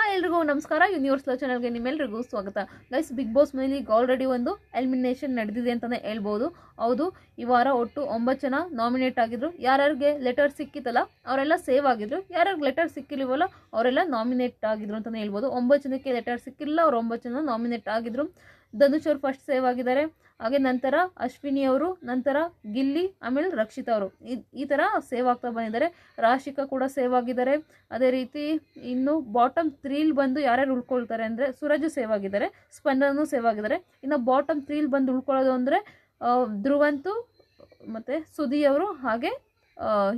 ಎಲ್ರಿಗೂ ನಮಸ್ಕಾರ. Universe love ಚಾನಲ್ಗೆ ನಿಮ್ಮೆಲ್ರಿಗೂ ಸ್ವಾಗತ. ಗೈಸ್, ಬಿಗ್ ಬಾಸ್ ಮೇಲೆ ಈಗ ಆಲ್ರೆಡಿ ಒಂದು ಎಲಿಮಿನೇಷನ್ ನಡೆದಿದೆ ಅಂತಲೇ ಹೇಳ್ಬೋದು. ಹೌದು, ಈ ವಾರ ಒಟ್ಟು 9 ಜನ ನಾಮಿನೇಟ್ ಆಗಿದ್ರು. ಯಾರ್ಯಾರಿಗೆ ಲೆಟರ್ ಸಿಕ್ಕಿತ್ತಲ್ಲ ಅವರೆಲ್ಲ ಸೇವ್ ಆಗಿದ್ರು, ಯಾರ್ಯಾರಿಗೆ ಲೆಟರ್ ಸಿಕ್ಕಿಲ್ವಲ್ಲ ಅವರೆಲ್ಲ ನಾಮಿನೇಟ್ ಆಗಿದ್ರು ಅಂತಲೇ ಹೇಳ್ಬೋದು. 9 ಜನಕ್ಕೆ ಲೆಟರ್ ಸಿಕ್ಕಿಲ್ಲ, ಅವ್ರು 9 ಜನ ನಾಮಿನೇಟ್ ಆಗಿದ್ರು. ಧನುಷ್ ಅವರು ಫಸ್ಟ್ ಸೇವ್ ಆಗಿದ್ದಾರೆ, ಹಾಗೆ ನಂತರ ಅಶ್ವಿನಿ ಅವರು, ನಂತರ ಗಿಲ್ಲಿ, ಆಮೇಲೆ ರಕ್ಷಿತಾ ಅವರು ಈ ಥರ ಸೇವ್ ಆಗ್ತಾ ಬಂದಿದ್ದಾರೆ. ರಾಶಿಕಾ ಕೂಡ ಸೇವ್ ಆಗಿದ್ದಾರೆ. ಅದೇ ರೀತಿ ಇನ್ನು ಬಾಟಮ್ 3 ಬಂದು ಯಾರ್ಯಾರು ಉಳ್ಕೊಳ್ತಾರೆ ಅಂದರೆ ಸೂರಜ್ ಸೇವ್ ಆಗಿದ್ದಾರೆ, ಸ್ಪಂದನೂ ಸೇವ್ ಆಗಿದ್ದಾರೆ. ಇನ್ನು ಬಾಟಮ್ 3 ಬಂದು ಉಳ್ಕೊಳ್ಳೋದು ಅಂದರೆ ಧ್ರುವಂತು ಮತ್ತು ಸುದಿ ಅವರು, ಹಾಗೆ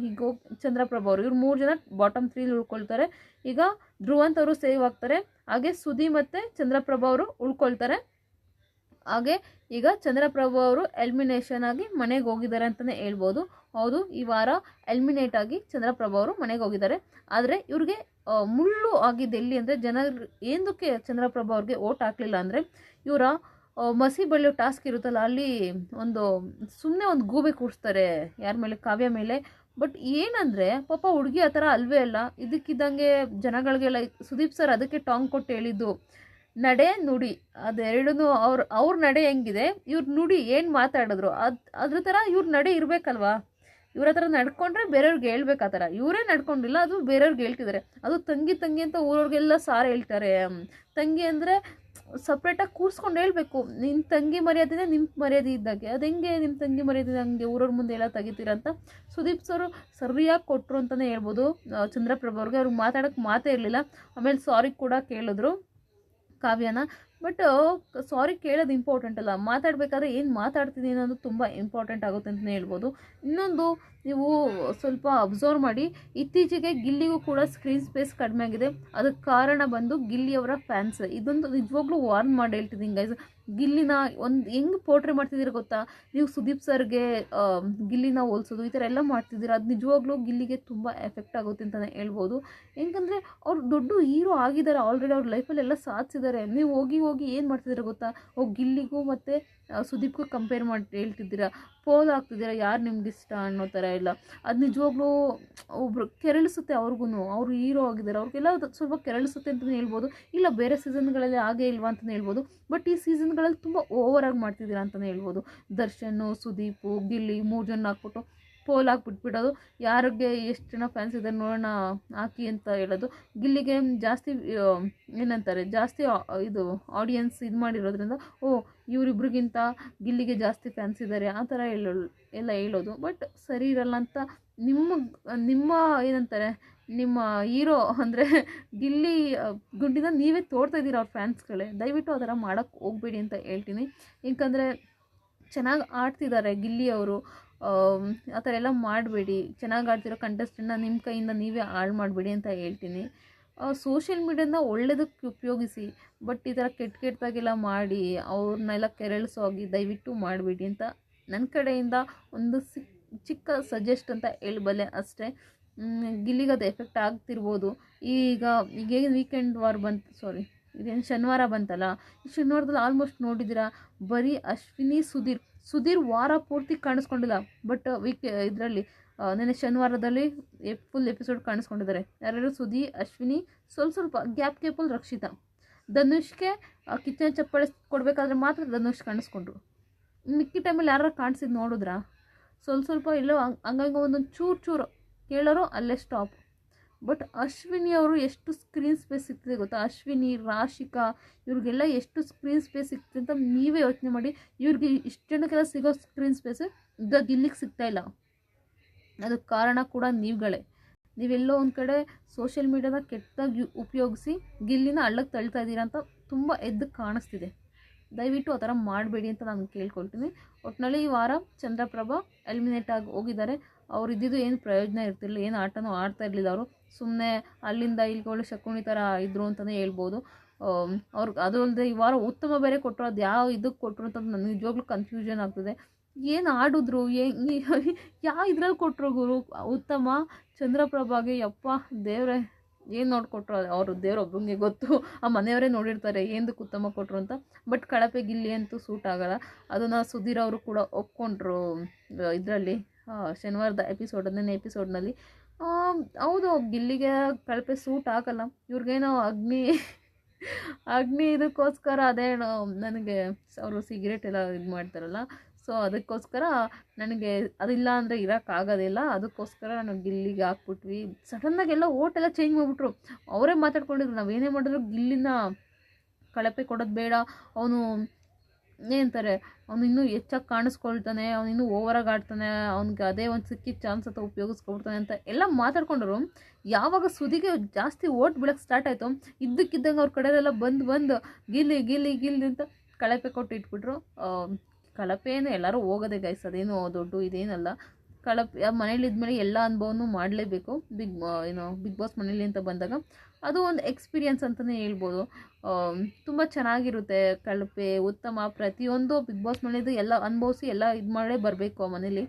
ಈಗ ಚಂದ್ರಪ್ರಭಾ ಅವರು, ಇವ್ರು 3 ಜನ ಬಾಟಮ್ 3 ಉಳ್ಕೊಳ್ತಾರೆ. ಈಗ ಧ್ರುವಂತ್ ಅವರು ಸೇವ್ ಆಗ್ತಾರೆ, ಹಾಗೆ ಸುದಿ ಮತ್ತು ಚಂದ್ರಪ್ರಭಾ ಅವರು ಉಳ್ಕೊಳ್ತಾರೆ. ಹಾಗೆ ಈಗ ಚಂದ್ರಪ್ರಭು ಅವರು ಎಲಿಮಿನೇಷನ್ ಆಗಿ ಮನೆಗೆ ಹೋಗಿದ್ದಾರೆ ಅಂತಲೇ ಹೇಳ್ಬೋದು. ಹೌದು, ಈ ವಾರ ಎಲಿಮಿನೇಟ್ ಆಗಿ ಚಂದ್ರಪ್ರಭು ಅವರು ಮನೆಗೆ ಹೋಗಿದ್ದಾರೆ. ಆದರೆ ಇವ್ರಿಗೆ ಮುಳ್ಳು ಆಗಿದ್ದು ಎಲ್ಲಿ ಅಂದರೆ ಜನರು ಏನಕ್ಕೆ ಚಂದ್ರಪ್ರಭು ಅವ್ರಿಗೆ ಓಟ್ ಹಾಕಲಿಲ್ಲ ಅಂದರೆ ಇವರ ಮಸಿ ಬಳಿಯೋ ಟಾಸ್ಕ್ ಇರುತ್ತಲ್ಲ, ಅಲ್ಲಿ ಸುಮ್ಮನೆ ಒಂದು ಗೂಬೆ ಕೂರಿಸ್ತಾರೆ ಯಾರ ಮೇಲೆ, ಕಾವ್ಯ ಮೇಲೆ. ಬಟ್ ಏನಂದರೆ ಪಾಪ ಹುಡುಗಿ ಆ ಥರ ಅಲ್ವೇ ಅಲ್ಲ. ಇದಕ್ಕಿದ್ದಂಗೆ ಜನಗಳಿಗೆಲ್ಲ ಸುದೀಪ್ ಸರ್ ಅದಕ್ಕೆ ಟಾಂಗ್ ಕೊಟ್ಟು ಹೇಳಿದ್ದು, ನಡೆ ನುಡಿ ಅದೆರಡೂ ಅವ್ರ ನಡೆ ಹೆಂಗಿದೆ, ಇವ್ರ ನುಡಿ ಏನು ಮಾತಾಡಿದ್ರು ಅದ್ರ ಥರ ಇವ್ರ ನಡೆ ಇರಬೇಕಲ್ವಾ. ಇವ್ರ ಹತ್ರ ನಡ್ಕೊಂಡ್ರೆ ಬೇರೆಯವ್ರಿಗೆ ಹೇಳ್ಬೇಕು. ಆ ಥರ ಇವರೇ ನಡ್ಕೊಂಡಿಲ್ಲ, ಅದು ಬೇರೆಯವ್ರಿಗೆ ಹೇಳ್ತಿದ್ದಾರೆ. ಅದು ತಂಗಿ ತಂಗಿ ಅಂತ ಊರವ್ರಿಗೆಲ್ಲ ಸಾರು ಹೇಳ್ತಾರೆ. ತಂಗಿ ಅಂದರೆ ಸಪ್ರೇಟಾಗಿ ಕೂರಿಸ್ಕೊಂಡು ಹೇಳ್ಬೇಕು, ನಿನ್ನ ತಂಗಿ ಮರ್ಯಾದೆ ನಿಮ್ಮ ಮರ್ಯಾದೆ ಇದ್ದಾಗೆ. ಅದು ಹೆಂಗೆ ನಿಮ್ಮ ತಂಗಿ ಮರ್ಯಾದೆ ಹಂಗೆ ಊರವ್ರ ಮುಂದೆ ಎಲ್ಲ ತೆಗಿತೀರಂತ ಸುದೀಪ್ ಸರು ಸರಿಯಾಗಿ ಕೊಟ್ಟರು ಅಂತಲೇ ಹೇಳ್ಬೋದು ಚಂದ್ರಪ್ರಭಾ ಅವ್ರಿಗೆ. ಅವ್ರಿಗೆ ಮಾತಾಡೋಕ್ಕೆ ಮಾತೇ ಇರಲಿಲ್ಲ. ಆಮೇಲೆ ಸಾರಿ ಕೂಡ ಕೇಳಿದ್ರು ಕಾವ್ಯನ. ಬಟ್ ಸಾರಿ ಕೇಳೋದು ಇಂಪಾರ್ಟೆಂಟ್ ಅಲ್ಲ, ಮಾತಾಡಬೇಕಾದ್ರೆ ಏನು ಮಾತಾಡ್ತೀನಿ ಅನ್ನೋದು ತುಂಬ ಇಂಪಾರ್ಟೆಂಟ್ ಆಗುತ್ತೆ ಅಂತಲೇ ಹೇಳ್ಬೋದು. ಇನ್ನೊಂದು ನೀವು ಸ್ವಲ್ಪ ಅಬ್ಸರ್ವ್ ಮಾಡಿ, ಇತ್ತೀಚೆಗೆ ಗಿಲ್ಲಿಗೂ ಕೂಡ ಸ್ಕ್ರೀನ್ ಸ್ಪೇಸ್ ಕಡಿಮೆ ಆಗಿದೆ. ಅದಕ್ಕೆ ಕಾರಣ ಬಂದು ಗಿಲ್ಲಿಯವರ ಫ್ಯಾನ್ಸ್. ಇದೊಂದು ನಿಜವಾಗ್ಲೂ ವಾರ್ನ್ ಮಾಡಿ ಹೇಳ್ತಿದ್ದೀನಿ ಗೈಸ್. ಗಿಲ್ಲಿನ ಹೆಂಗೆ ಪೋರ್ಟ್ರೇ ಮಾಡ್ತಿದ್ದೀರ ಗೊತ್ತಾ ನೀವು? ಸುದೀಪ್ ಸರ್ಗೆ ಗಿಲ್ಲಿನ ಹೋಲ್ಸೋದು ಈ ಥರ ಎಲ್ಲ ಮಾಡ್ತಿದ್ದೀರ. ಅದು ನಿಜವಾಗ್ಲೂ ಗಿಲ್ಲಿಗೆ ತುಂಬ ಎಫೆಕ್ಟ್ ಆಗುತ್ತೆ ಅಂತಲೇ ಹೇಳ್ಬೋದು. ಹೆಂಗಂದರೆ ಅವ್ರು ದೊಡ್ಡ ಹೀರೋ ಆಗಿದ್ದಾರೆ ಆಲ್ರೆಡಿ, ಅವ್ರ ಲೈಫಲ್ಲಿ ಎಲ್ಲ ಸಾಧಿಸಿದ್ದಾರೆ. ನೀವು ಹೋಗಿ ಏನು ಮಾಡ್ತಿದ್ದೀರ ಗೊತ್ತಾ, ಗಿಲ್ಲಿಗೂ ಮತ್ತು ಸುದೀಪ್ಗೂ ಕಂಪೇರ್ ಮಾಡಿ ಹೇಳ್ತಿದ್ದೀರಾ, ಪೋಲ್ ಆಗ್ತಿದ್ದೀರಾ ಯಾರು ನಿಮ್ಗೆ ಇಷ್ಟ ಅನ್ನೋ ಥರ ಎಲ್ಲ. ಅದು ನಿಜವಾಗ್ಲೂ ಒಬ್ರು ಕೆರಳಿಸುತ್ತೆ ಅವ್ರಿಗೂ. ಅವರು ಹೀರೋ ಆಗಿದ್ದಾರೆ, ಅವ್ರಿಗೆಲ್ಲ ಸ್ವಲ್ಪ ಕೆರಳಿಸುತ್ತೆ ಅಂತಲೇ ಹೇಳ್ಬೋದು. ಇಲ್ಲ ಬೇರೆ ಸೀಸನ್ಗಳಲ್ಲಿ ಹಾಗೇ ಇಲ್ವಾ ಅಂತಲೇ ಹೇಳ್ಬೋದು. ಬಟ್ ಈ ಸೀಸನ್ಗಳಲ್ಲಿ ತುಂಬ ಓವರಾಗಿ ಮಾಡ್ತಿದ್ದೀರಾ ಅಂತಲೇ ಹೇಳ್ಬೋದು. ದರ್ಶನ್, ಸುದೀಪು, ಗಿಲ್ಲಿ 3 ಜನ ಹಾಕ್ಬಿಟ್ಟು ಪೋಲ್ ಹಾಕ್ಬಿಟ್ಬಿಡೋದು, ಯಾರಿಗೆ ಎಷ್ಟು ಜನ ಫ್ಯಾನ್ಸ್ ಇದ್ದಾರೆ ನೋಡೋಣ ಹಾಕಿ ಅಂತ ಹೇಳೋದು. ಗಿಲ್ಲಿಗೆ ಜಾಸ್ತಿ ಏನಂತಾರೆ, ಜಾಸ್ತಿ ಇದು ಆಡಿಯನ್ಸ್ ಇದು ಮಾಡಿರೋದ್ರಿಂದ ಇವರಿಬ್ರಿಗಿಂತ ಗಿಲ್ಲಿಗೆ ಜಾಸ್ತಿ ಫ್ಯಾನ್ಸ್ ಇದ್ದಾರೆ ಆ ಥರ ಎಲ್ಲ ಹೇಳೋದು. ಬಟ್ ಸರಿ ಇರಲ್ಲ ಅಂತ ನಿಮ್ಮ ಏನಂತಾರೆ, ನಿಮ್ಮ ಹೀರೋ ಅಂದರೆ ಗಿಲ್ಲಿ ಗುಂಡಿನ ನೀವೇ ತೋಡ್ತಾ ಇದ್ದೀರ ಅವ್ರ ಫ್ಯಾನ್ಸ್ಗಳೇ. ದಯವಿಟ್ಟು ಆ ಥರ ಮಾಡೋಕ್ಕೆ ಹೋಗ್ಬೇಡಿ ಅಂತ ಹೇಳ್ತೀನಿ. ಏಕೆಂದರೆ ಚೆನ್ನಾಗಿ ಆಡ್ತಿದ್ದಾರೆ ಗಿಲ್ಲಿ ಅವರು, ಆ ಥರ ಎಲ್ಲ ಮಾಡಬೇಡಿ. ಚೆನ್ನಾಗಿ ಆಡ್ತಿರೋ ಕಂಟೆಸ್ಟೆಂಟ್ನ ನಿಮ್ಮ ಕೈಯಿಂದ ನೀವೇ ಹಾಳು ಮಾಡಬೇಡಿ ಅಂತ ಹೇಳ್ತೀನಿ. ಸೋಷಿಯಲ್ ಮೀಡಿಯಾನ ಒಳ್ಳೆಯದಕ್ಕೆ ಉಪಯೋಗಿಸಿ, ಬಟ್ ಈ ಥರ ಕೆಟ್ಟದಾಗೆಲ್ಲ ಮಾಡಿ ಅವ್ರನ್ನೆಲ್ಲ ಕೆರಳಿಸೋಗಿ ದಯವಿಟ್ಟು ಮಾಡಬೇಡಿ ಅಂತ ನನ್ನ ಕಡೆಯಿಂದ ಒಂದು ಚಿಕ್ಕ ಸಜೆಸ್ಟ್ ಅಂತ ಹೇಳಬಲ್ಲೆ ಅಷ್ಟೇ. ಗಿಲ್ಲಿಗೆ ಅದು ಎಫೆಕ್ಟ್ ಆಗ್ತಿರ್ಬೋದು. ಈಗೇನು ವೀಕೆಂಡ್ ವಾರ್ ಬಂತು, ಇದೇನು ಶನಿವಾರ ಬಂತಲ್ಲ, ಈ ಶನಿವಾರದಲ್ಲಿ ಆಲ್ಮೋಸ್ಟ್ ನೋಡಿದ್ದೀರಾ ಬರೀ ಅಶ್ವಿನಿ, ಸುಧೀರ್ ವಾರ ಪೂರ್ತಿ ಕಾಣಿಸ್ಕೊಂಡಿಲ್ಲ. ಬಟ್ ಇದರಲ್ಲಿ ನೆನ್ನೆ ಶನಿವಾರದಲ್ಲಿ ಫುಲ್ ಎಪಿಸೋಡ್ ಕಾಣಿಸ್ಕೊಂಡಿದ್ದಾರೆ. ಯಾರ್ಯಾರು? ಸುಧಿ, ಅಶ್ವಿನಿ, ಸ್ವಲ್ಪ ಗ್ಯಾಪಲ್ಲಿ ರಕ್ಷಿತಾ. ಧನುಷ್ಗೆ ಕಿಚನ್ ಚಪ್ಪಾಳೆ ಕೊಡಬೇಕಾದ್ರೆ ಮಾತ್ರ ಧನುಷ್ ಕಾಣಿಸ್ಕೊಂಡ್ರು. ಮಿಕ್ಕಿ ಟೈಮಲ್ಲಿ ಯಾರು ಕಾಣಿಸಿದ್ದು ನೋಡಿದ್ರಾ? ಸ್ವಲ್ಪ ಎಲ್ಲೋ ಹಂಗಂಗೆ ಒಂದೊಂದು ಚೂರು ಕೇಳೋರು ಅಲ್ಲೇ ಸ್ಟಾಪ್. ಬಟ್ ಅಶ್ವಿನಿ ಅವರು ಎಷ್ಟು ಸ್ಕ್ರೀನ್ ಸ್ಪೇಸ್ ಸಿಗ್ತಿದೆ ಗೊತ್ತಾ? ಅಶ್ವಿನಿ, ರಾಶಿಕಾ ಇವ್ರಿಗೆಲ್ಲ ಎಷ್ಟು ಸ್ಕ್ರೀನ್ ಸ್ಪೇಸ್ ಸಿಗ್ತಿದೆ ಅಂತ ನೀವೇ ಯೋಚನೆ ಮಾಡಿ. ಇವ್ರಿಗೆ ಇಷ್ಟು ಜನಕ್ಕೆಲ್ಲ ಸಿಗೋ ಸ್ಕ್ರೀನ್ ಸ್ಪೇಸ್ ಈಗ ಗಿಲ್ಲಿಗೆ ಸಿಗ್ತಾಯಿಲ್ಲ. ಅದಕ್ಕೆ ಕಾರಣ ಕೂಡ ನೀವೆಲ್ಲೋ ಒಂದು ಕಡೆ ಸೋಷಿಯಲ್ ಮೀಡಿಯಾದ ಕೆಟ್ಟದಾಗಿ ಉಪಯೋಗಿಸಿ ಗಿಲ್ಲಿನ ಹಳ್ಳಕ್ಕೆ ತಳ್ತಾ ಇದ್ದೀರಾ ಅಂತ ತುಂಬ ಎದ್ದು ಕಾಣಿಸ್ತಿದೆ. ದಯವಿಟ್ಟು ಆ ಥರ ಮಾಡಬೇಡಿ ಅಂತ ನಾನು ಕೇಳ್ಕೊಳ್ತೀನಿ. ಒಟ್ಟಿನಲ್ಲಿ ಈ ವಾರ ಚಂದ್ರಪ್ರಭಾ ಎಲಿಮಿನೇಟ್ ಆಗಿ ಹೋಗಿದ್ದಾರೆ. ಅವ್ರು ಇದ್ದಿದ್ದು ಏನು ಪ್ರಯೋಜನ ಇರ್ತಿರಲಿಲ್ಲ, ಏನು ಆಟನೂ ಆಡ್ತಾ ಇರಲಿಲ್ಲ. ಅವರು ಸುಮ್ಮನೆ ಅಲ್ಲಿಂದ ಇಲ್ಲಿಗೆ ಶಕುನಿ ಥರ ಇದ್ದರು ಅಂತಲೇ ಹೇಳ್ಬೋದು. ಅವ್ರಿಗೆ ಅದು ಅಲ್ಲದೆ ಈ ವಾರ ಉತ್ತಮ ಬೇರೆ ಕೊಟ್ಟರು. ಅದು ಯಾವ ಇದಕ್ಕೆ ಕೊಟ್ಟರು ಅಂತ ನನಗೆ ನಿಜವಾಗ್ಲೂ ಕನ್ಫ್ಯೂಷನ್ ಆಗ್ತದೆ. ಏನು ಆಡಿದ್ರು, ಯಾವ ಇದ್ರಲ್ಲಿ ಕೊಟ್ಟರು ಗುರು ಉತ್ತಮ ಚಂದ್ರಪ್ರಭಾಗೆ? ಯಪ್ಪ ದೇವ್ರೆ, ಏನು ನೋಡಿಕೊಟ್ರು ಅವರು ದೇವ್ರೊಬ್ಬಂಗೆ ಗೊತ್ತು. ಆ ಮನೆಯವರೇ ನೋಡಿರ್ತಾರೆ ಏನಕ್ಕೆ ಉತ್ತಮ ಕೊಟ್ಟರು ಅಂತ. ಬಟ್ ಕಳಪೆ ಗಿಲ್ಲಿ ಅಂತೂ ಸೂಟ್ ಆಗೋಲ್ಲ. ಅದನ್ನು ಸುಧೀರ್ ಅವರು ಕೂಡ ಒಪ್ಕೊಂಡ್ರು ಇದರಲ್ಲಿ ಶನಿವಾರದ ಎಪಿಸೋಡ್, 10ನೇ ಎಪಿಸೋಡ್ನಲ್ಲಿ. ಹೌದು, ಗಿಲ್ಲಿಗೆ ಕಳಪೆ ಸೂಟ್ ಆಗಲ್ಲ. ಇವ್ರಿಗೇನೋ ಅಗ್ನಿ ಇದಕ್ಕೋಸ್ಕರ ಅದೇನೋ ನನಗೆ ಅವರು ಸಿಗರೇಟ್ ಎಲ್ಲ ಇದು ಮಾಡ್ತಾರಲ್ಲ, ಸೊ ಅದಕ್ಕೋಸ್ಕರ ನನಗೆ ಅದಿಲ್ಲ ಅಂದರೆ ಇರೋಕ್ಕಾಗೋದಿಲ್ಲ, ಅದಕ್ಕೋಸ್ಕರ ನಾವು ಗಿಲ್ಲಿಗೆ ಹಾಕ್ಬಿಟ್ವಿ. ಸಡನ್ನಾಗೆಲ್ಲ ಓಟೆಲ್ಲ ಚೇಂಜ್ ಮಾಡಿಬಿಟ್ರು. ಅವರೇ ಮಾತಾಡ್ಕೊಂಡಿದ್ರು, ನಾವೇನೇ ಮಾಡಿದ್ರು ಗಿಲ್ಲಿನ ಕಳಪೆ ಕೊಡೋದು ಬೇಡ, ಅವನು ಏನಂತಾರೆ, ಅವನು ಇನ್ನೂ ಹೆಚ್ಚಾಗಿ ಕಾಣಿಸ್ಕೊಳ್ತಾನೆ, ಅವನು ಇನ್ನೂ ಓವರಾಗಿ ಆಡ್ತಾನೆ, ಅವ್ನಿಗೆ ಅದೇ ಒಂದು ಸಿಕ್ಕಿದ ಚಾನ್ಸ್ ಅಂತ ಉಪಯೋಗಿಸ್ಕೊಳ್ತಾನೆ ಅಂತ ಎಲ್ಲ ಮಾತಾಡ್ಕೊಂಡ್ರು. ಯಾವಾಗ ಸುದಿಗೆ ಜಾಸ್ತಿ ಓಟ್ ಬೀಳಕ್ಕೆ ಸ್ಟಾರ್ಟ್ ಆಯಿತು, ಇದ್ದಕ್ಕಿದ್ದಂಗೆ ಅವ್ರ ಕಡೆಯೆಲ್ಲ ಬಂದು ಗಿಲ್ಲಿ ಗಿಲ್ಲಿ ಗಿಲ್ಲಿ ಅಂತ ಕಳಪೆ ಕೊಟ್ಟು ಇಟ್ಬಿಟ್ರು. ಕಳಪೆ ಏನು ಎಲ್ಲರೂ ಹೋಗೋದೆ ಗೈಸ್, ಅದೇನು ದೊಡ್ಡ ಇದೇನಲ್ಲ. ಕಳಪೆ ಮನೇಲಿ ಇದ್ಮೇಲೆ ಎಲ್ಲ ಅನುಭವನೂ ಮಾಡಲೇಬೇಕು. ಬಿಗ್ ಬಾಸ್ ಮನೇಲಿ ಅಂತ ಬಂದಾಗ ಅದು ಒಂದು ಎಕ್ಸ್ಪೀರಿಯನ್ಸ್ ಅಂತಲೇ ಹೇಳ್ಬೋದು. ತುಂಬ ಚೆನ್ನಾಗಿರುತ್ತೆ. ಕಳಪೆ, ಉತ್ತಮ, ಪ್ರತಿಯೊಂದು ಬಿಗ್ ಬಾಸ್ ಮನೇದು ಎಲ್ಲ ಅನುಭವಿಸಿ ಎಲ್ಲ ಇದು ಮಾಡೇ ಬರಬೇಕು ಆ ಮನೇಲಿ.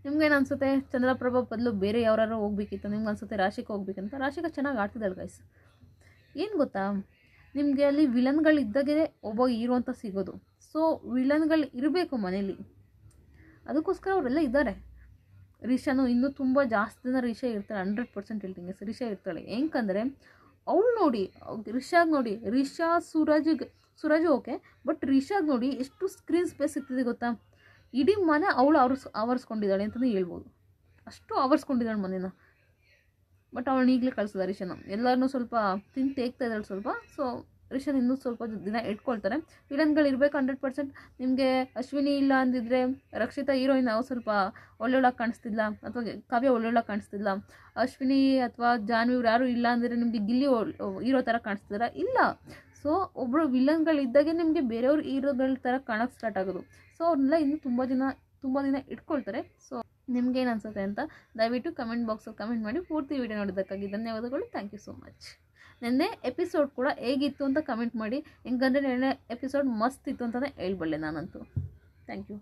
ನಿಮ್ಗೇನು ಅನಿಸುತ್ತೆ? ಚಂದ್ರಪ್ರಭಾ ಬದಲು ಬೇರೆ ಯಾರು ಹೋಗ್ಬೇಕಿತ್ತು? ನಿಮ್ಗೆ ಅನಿಸುತ್ತೆ ರಾಶಿಕಾ ಹೋಗ್ಬೇಕಂತ. ರಾಶಿಕಾ ಚೆನ್ನಾಗಿ ಆಡ್ತಿದ್ದಾಳೆ ಗೈಸ್. ಏನು ಗೊತ್ತಾ, ನಿಮಗೆ ಅಲ್ಲಿ ವಿಲನ್ಗಳಿದ್ದಾಗೆ ಒಬ್ಬ ಹೀರೋ ಅಂತ ಸಿಗೋದು. ಸೊ ವಿಲನ್ಗಳು ಇರಬೇಕು ಮನೇಲಿ, ಅದಕ್ಕೋಸ್ಕರ ಅವರೆಲ್ಲ ಇದ್ದಾರೆ. ರಿಷಾನು ಇನ್ನೂ ತುಂಬ ಜಾಸ್ತಿ ದಿನ ರಿಷಾ ಇರ್ತಾಳೆ, 100% ಹೇಳ್ತೀನಿ ರಿಷಾ ಇರ್ತಾಳೆ. ಹೆಂಗಂದರೆ ಅವಳು ನೋಡಿ, ರಿಷಾ ಸುರಾಜ್ ಓಕೆ, ಬಟ್ ರಿಷಾಗ್ ನೋಡಿ ಎಷ್ಟು ಸ್ಕ್ರೀನ್ ಸ್ಪೇಸ್ ಸಿಗ್ತಿದೆ ಗೊತ್ತಾ. ಇಡೀ ಮನೆ ಅವಳು ಆವರಿಸ್ಕೊಂಡಿದ್ದಾಳೆ ಅಂತಲೇ ಹೇಳ್ಬೋದು. ಅಷ್ಟು ಆವರಿಸ್ಕೊಂಡಿದ್ದಾಳೆ ಮನೇನ. ಬಟ್ ಅವಳು ಈಗಲೇ ಕಳಿಸಿದ ರಿಷಾನ. ಎಲ್ಲರನ್ನೂ ಸ್ವಲ್ಪ ತೇಗ್ತಾ ಇದ್ದಾಳೆ ಸ್ವಲ್ಪ. ಸೊ ರಿಷನ್ ಇನ್ನೂ ಸ್ವಲ್ಪ ದಿನ ಇಟ್ಕೊಳ್ತಾರೆ. ವಿಲನ್ಗಳು ಇರಬೇಕು 100%. ನಿಮಗೆ ಅಶ್ವಿನಿ ಇಲ್ಲ ಅಂದಿದ್ರೆ ರಕ್ಷಿತಾ ಹೀರೋಯಿನ್ ಸ್ವಲ್ಪ ಒಳ್ಳೊಳಗೆ ಕಾಣಿಸ್ತಿಲ್ಲ, ಅಥವಾ ಕಾವ್ಯ ಒಳ್ಳೊಳಗೆ ಕಾಣಿಸ್ತಿಲ್ಲ. ಅಶ್ವಿನಿ ಅಥವಾ ಜಾನ್ವಿ ಇವ್ರು ಯಾರು ಇಲ್ಲ ಅಂದರೆ ನಿಮಗೆ ಗಿಲ್ಲಿ ಹೀರೋ ಥರ ಕಾಣಿಸ್ತಿದಾರ? ಇಲ್ಲ. ಸೊ ಒಬ್ಬರು ವಿಲನ್ಗಳಿದ್ದಾಗೆ ನಿಮಗೆ ಬೇರೆಯವ್ರು ಹೀರೋಗಳ ಥರ ಕಾಣೋಕ್ಕೆ ಸ್ಟಾರ್ಟ್ ಆಗೋದು. ಸೊ ಅವ್ರನ್ನೆಲ್ಲ ಇನ್ನೂ ತುಂಬ ದಿನ ಇಟ್ಕೊಳ್ತಾರೆ. ಸೊ ನಿಮ್ಗೇನು ಅನ್ಸುತ್ತೆ ಅಂತ ದಯವಿಟ್ಟು ಕಮೆಂಟ್ ಬಾಕ್ಸಲ್ಲಿ ಕಮೆಂಟ್ ಮಾಡಿ. ಪೂರ್ತಿ ವಿಡಿಯೋ ನೋಡೋದಕ್ಕಾಗಿ ಧನ್ಯವಾದಗಳು. Thank you so much. ನೆನ್ನೆ ಎಪಿಸೋಡ್ ಕೂಡ ಹೇಗಿತ್ತು ಅಂತ ಕಮೆಂಟ್ ಮಾಡಿ. ಹೆಂಗಂದರೆ ನೆನ್ನೆ ಎಪಿಸೋಡ್ ಮಸ್ತ್ ಇತ್ತು ಅಂತಲೇ ಹೇಳ್ಬಲ್ಲೆ ನಾನಂತೂ. Thank you.